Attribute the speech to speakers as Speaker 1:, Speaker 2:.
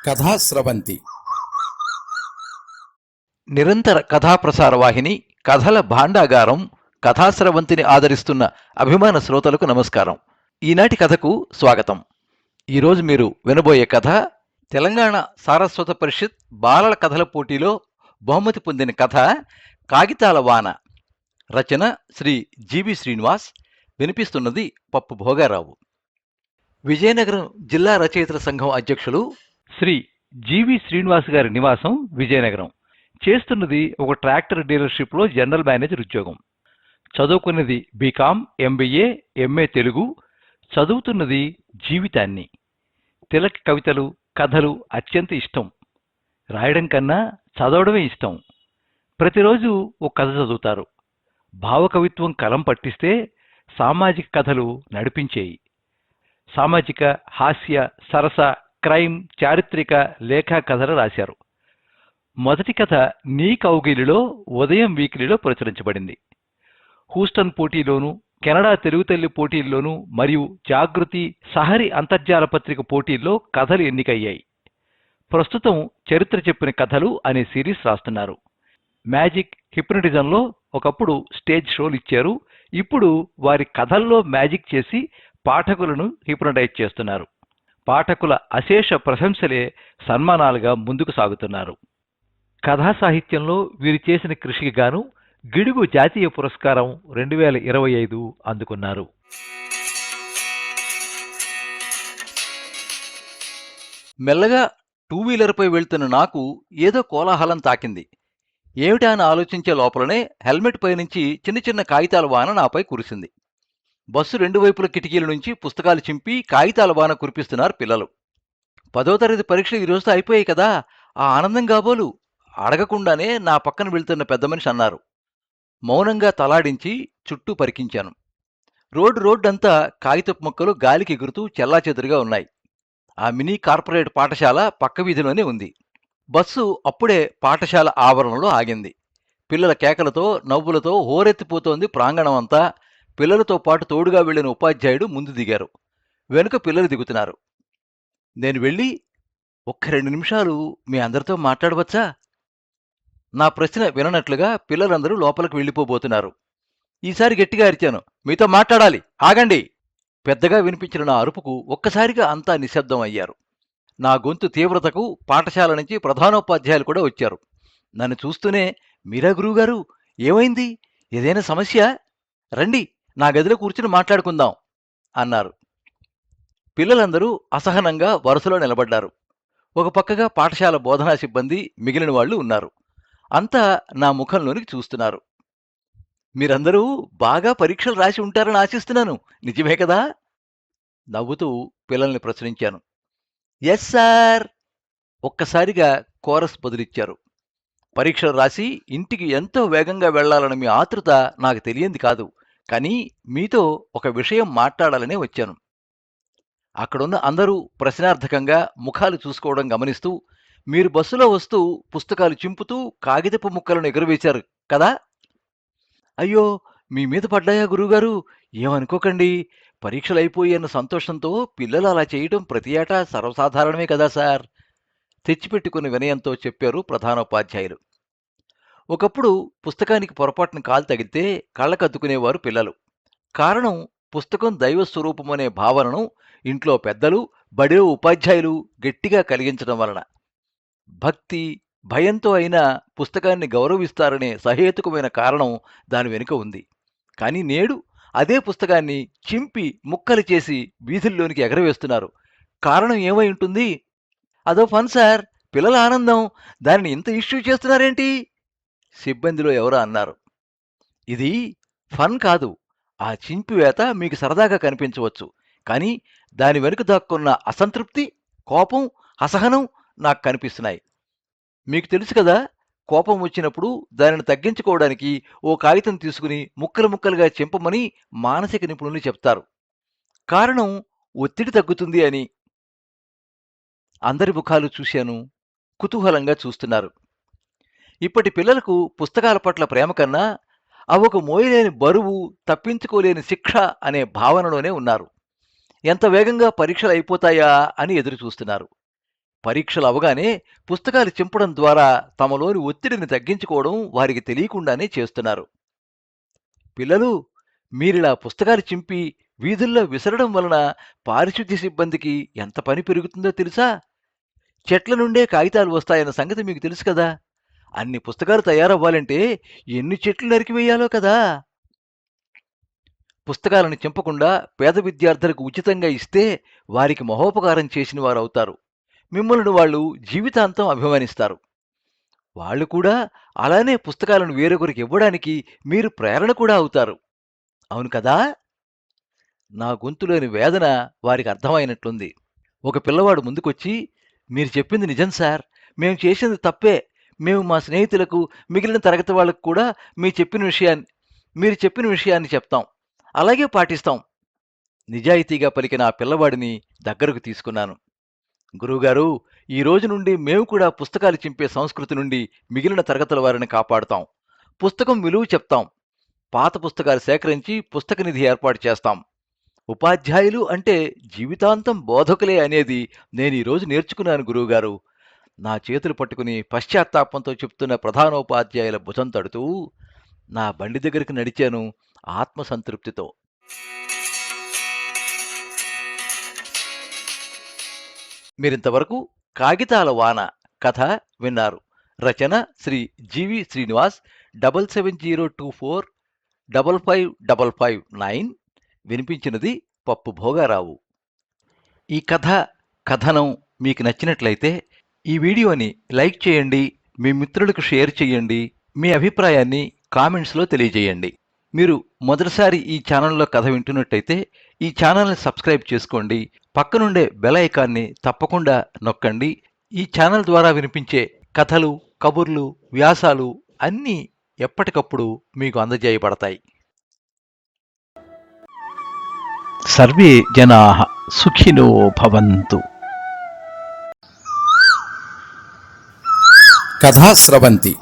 Speaker 1: కథాస్రవంతి
Speaker 2: నిరంతర కథాప్రసార వాహిని కథల భాండాగారం కథాస్రవంతిని ఆదరిస్తున్న అభిమాన శ్రోతలకు నమస్కారం. ఈనాటి కథకు స్వాగతం. ఈరోజు మీరు వినబోయే కథ తెలంగాణ సారస్వత పరిషత్ బాలల కథల పోటీలో బహుమతి పొందిన కథ కాగితాల వాన. రచన శ్రీ జీవి శ్రీనివాస్. వినిపిస్తున్నది పప్పు భోగారావు. విజయనగరం జిల్లా రచయితల సంఘం అధ్యక్షులు శ్రీ జీవి శ్రీనివాస్ గారి నివాసం విజయనగరం. చేస్తున్నది ఒక ట్రాక్టర్ డీలర్షిప్లో జనరల్ మేనేజర్ ఉద్యోగం. చదువుకున్నది బీకాం, ఎంబీఏ, ఎంఏ తెలుగు. చదువుతున్నది జీవితాన్ని. తిలక్ కవితలు, కథలు అత్యంత ఇష్టం. రాయడం కన్నా చదవడమే ఇష్టం. ప్రతిరోజు ఒక కథ చదువుతారు. భావకవిత్వం కలం పట్టిస్తే సామాజిక కథలు నడిపించేయి. సామాజిక, హాస్య, సరస, క్రైమ్, చారిత్రక, లేఖా కథలు రాశారు. మొదటి కథ నీ కౌగిలిలో ఉదయం వీక్లీలో ప్రచురించబడింది. హూస్టన్ పోటీలోను, కెనడా తెలుగు తల్లి పోటీల్లోనూ మరియు జాగృతి, సహరి అంతర్జాల పత్రిక పోటీల్లో కథలు ఎన్నికయ్యాయి. ప్రస్తుతం చరిత్ర చెప్పిన కథలు అనే సిరీస్ రాస్తున్నారు. మ్యాజిక్, హిప్నటిజంలో ఒకప్పుడు స్టేజ్ షోలు ఇచ్చారు. ఇప్పుడు వారి కథల్లో మ్యాజిక్ చేసి పాఠకులను హిప్నటైజ్ చేస్తున్నారు. పాఠకుల అశేష ప్రశంసలే సన్మానాలుగా ముందుకు సాగుతున్నారు. కథా సాహిత్యంలో వీరు చేసిన కృషికి గాను గిడుగు జాతీయ పురస్కారం 2025 అందుకున్నారు. మెల్లగా టూ వీలర్పై వెళ్తున్న నాకు ఏదో కోలాహలం తాకింది. ఏమిటా అని ఆలోచించే లోపలనే హెల్మెట్ పై నుంచి చిన్న చిన్న కాగితాల వాన నాపై కురిసింది. బస్సు రెండు వైపుల కిటికీల నుంచి పుస్తకాలు చింపి కాగితాల వాన కురిపిస్తున్నారు పిల్లలు. 10వ తరగతి పరీక్షలు ఈ రోజుతో అయిపోయాయి కదా, ఆ ఆనందం కాబోలు అడగకుండానే నా పక్కన వెళ్తున్న పెద్ద మనిషి అన్నారు. మౌనంగా తలాడించి చుట్టూ పరికించాను. రోడ్డంతా కాగితపు మొక్కలు గాలికి ఎగురుతూ చెల్లాచెదురుగా ఉన్నాయి. ఆ మినీ కార్పొరేట్ పాఠశాల పక్క వీధిలోనే ఉంది. బస్సు అప్పుడే పాఠశాల ఆవరణలో ఆగింది. పిల్లల కేకలతో, నవ్వులతో హోరెత్తిపోతోంది ప్రాంగణం అంతా. పిల్లలతో పాటు తోడుగా వెళ్లిన ఉపాధ్యాయుడు ముందు దిగారు. వెనుక పిల్లలు దిగుతున్నారు. నేను వెళ్ళి, ఒక్క 2 నిమిషాలు మీ అందరితో మాట్లాడవచ్చా? నా ప్రశ్న విననట్లుగా పిల్లలందరూ లోపలికి వెళ్ళిపోబోతున్నారు. ఈసారి గట్టిగా అరిచాను, మీతో మాట్లాడాలి, ఆగండి. పెద్దగా వినిపించిన నా అరుపుకు ఒక్కసారిగా అంతా నిశ్శబ్దం అయ్యారు. నా గొంతు తీవ్రతకు పాఠశాల నుంచి ప్రధానోపాధ్యాయులు కూడా వచ్చారు. నన్ను చూస్తూనే, మీరా గురువుగారు, ఏమైంది? ఏదైనా సమస్య? రండి, నా గదిలో కూర్చుని మాట్లాడుకుందాం అన్నారు. పిల్లలందరూ అసహనంగా వరుసలో నిలబడ్డారు. ఒక పక్కగా పాఠశాల బోధనా సిబ్బంది, మిగిలిన వాళ్ళు ఉన్నారు. అంతా నా ముఖంలోనికి చూస్తున్నారు. మీరందరూ బాగా పరీక్షలు రాసి ఉంటారని ఆశిస్తున్నాను, నిజమే కదా? నవ్వుతూ పిల్లల్ని ప్రశ్నించాను. ఎస్ సార్, ఒక్కసారిగా కోరస్ బదులిచ్చారు. పరీక్షలు రాసి ఇంటికి ఎంతో వేగంగా వెళ్లాలని మీ ఆతృత నాకు తెలియంది కాదు, కానీ మీతో ఒక విషయం మాట్లాడాలనే వచ్చాను. అక్కడున్న అందరూ ప్రశ్నార్థకంగా ముఖాలు చూసుకోవడం గమనిస్తూ, మీరు బస్సులో వస్తూ పుస్తకాలు చింపుతూ కాగితపు ముక్కలను ఎగురవేశారు కదా? అయ్యో, మీ మీద పడ్డాయా గురువుగారు? ఏమనుకోకండి. పరీక్షలైపోయి అన్న సంతోషంతో పిల్లలు అలా చేయటం ప్రతి ఏటా సర్వసాధారణమే కదా సార్, తెచ్చిపెట్టుకుని వినయంతో చెప్పారు ప్రధానోపాధ్యాయులు. ఒకప్పుడు పుస్తకానికి పొరపాటున కాలు తగిలితే కళ్ళకద్దుకునేవారు పిల్లలు. కారణం, పుస్తకం దైవస్వరూపమనే భావనను ఇంట్లో పెద్దలు, బడిలో ఉపాధ్యాయులు గట్టిగా కలిగించడం వలన. భక్తి, భయంతో అయినా పుస్తకాన్ని గౌరవిస్తారనే సహేతుకమైన కారణం దాని వెనుక ఉంది. కానీ నేడు అదే పుస్తకాన్ని చింపి ముక్కలు చేసి వీధుల్లోనికి ఎగరవేస్తున్నారు. కారణం ఏమై ఉంటుంది? అదో ఫన్ సార్, పిల్లల ఆనందం. దానిని ఇంత ఇష్యూ చేస్తున్నారేంటి? సిబ్బందిలో ఎవరో అన్నారు. ఇది ఫన్ కాదు. ఆ చింపివేత మీకు సరదాగా కనిపించవచ్చు, కానీ దాని వెనుక దాక్కున్న అసంతృప్తి, కోపం, అసహనం నాకు కనిపిస్తున్నాయి. మీకు తెలుసు కదా, కోపం వచ్చినప్పుడు దానిని తగ్గించుకోవడానికి ఓ కాగితం తీసుకుని ముక్కలు ముక్కలుగా చింపమని మానసిక నిపుణులు చెప్తారు. కారణం, ఒత్తిడి తగ్గుతుంది అని. అందరి ముఖాలు చూశాను. కుతూహలంగా చూస్తున్నారు. ఇప్పటి పిల్లలకు పుస్తకాల పట్ల ప్రేమ కన్నా అవొక మోయలేని బరువు, తప్పించుకోలేని శిక్ష అనే భావనలోనే ఉన్నారు. ఎంత వేగంగా పరీక్షలు అయిపోతాయా అని ఎదురు చూస్తున్నారు. పరీక్షలు అవగానే పుస్తకాలు చింపడం ద్వారా తమలోని ఒత్తిడిని తగ్గించుకోవడం వారికి తెలియకుండానే చేస్తున్నారు. పిల్లలు, మీరిలా పుస్తకాలు చింపి వీధుల్లో విసరడం వలన పారిశుద్ధ్య సిబ్బందికి ఎంత పని పెరుగుతుందో తెలుసా? చెట్ల నుండే కాగితాలు వస్తాయన్న సంగతి మీకు తెలుసు కదా? అన్ని పుస్తకాలు తయారవ్వాలంటే ఎన్ని చెట్లు నరికివేయాలో కదా! పుస్తకాలను చింపకుండా పేద విద్యార్థులకు ఉచితంగా ఇస్తే వారికి మహోపకారం చేసిన వారవుతారు. మిమ్మల్ని వాళ్ళు జీవితాంతం అభిమానిస్తారు. వాళ్ళు కూడా అలానే పుస్తకాలను వేరొకరికి ఇవ్వడానికి మీరు ప్రేరణ కూడా అవుతారు. అవును కదా? నా గొంతులోని వేదన వారికి అర్థమైనట్లుంది. ఒక పిల్లవాడు ముందుకొచ్చి, మీరు చెప్పింది నిజం సార్. మేము చేసింది తప్పే. మేము మా స్నేహితులకు, మిగిలిన తరగతి వాళ్ళకు కూడా మీరు చెప్పిన విషయాన్ని చెప్తాం. అలాగే పాటిస్తాం. నిజాయితీగా పలికిన ఆ పిల్లవాడిని దగ్గరకు తీసుకున్నాను. గురువుగారు, ఈ రోజు నుండి మేము కూడా పుస్తకాలు చింపే సంస్కృతి నుండి మిగిలిన తరగతుల వారిని కాపాడుతాం. పుస్తకం విలువ చెప్తాం. పాత పుస్తకాలు సేకరించి పుస్తక నిధి ఏర్పాటు చేస్తాం. ఉపాధ్యాయులు అంటే జీవితాంతం బోధకులే అనేది నేను ఈరోజు నేర్చుకున్నాను గురువుగారు. నా చేతులు పట్టుకుని పశ్చాత్తాపంతో చెప్తున్న ప్రధానోపాధ్యాయుల భుజం తడుతూ నా బండి దగ్గరికి నడిచాను ఆత్మసంతృప్తితో. మీరింతవరకు కాగితాల వాన కథ విన్నారు. రచన శ్రీ జీవి శ్రీనివాస్. 7702455559. వినిపించినది పప్పు భోగారావు. ఈ కథనం మీకు నచ్చినట్లయితే ఈ వీడియోని లైక్ చేయండి, మీ మిత్రులకు షేర్ చేయండి, మీ అభిప్రాయాన్ని కామెంట్స్లో తెలియజేయండి. మీరు మొదటిసారి ఈ ఛానల్లో కథ వింటున్నట్టయితే ఈ ఛానల్ని సబ్స్క్రైబ్ చేసుకోండి. పక్కనుండే బెల్ ఐకాన్ని తప్పకుండా నొక్కండి. ఈ ఛానల్ ద్వారా వినిపించే కథలు, కబుర్లు, వ్యాసాలు అన్నీ ఎప్పటికప్పుడు మీకు అందజేయబడతాయి. సర్వే జనాః సుఖినో భవంతు.
Speaker 1: కథా స్రవంతి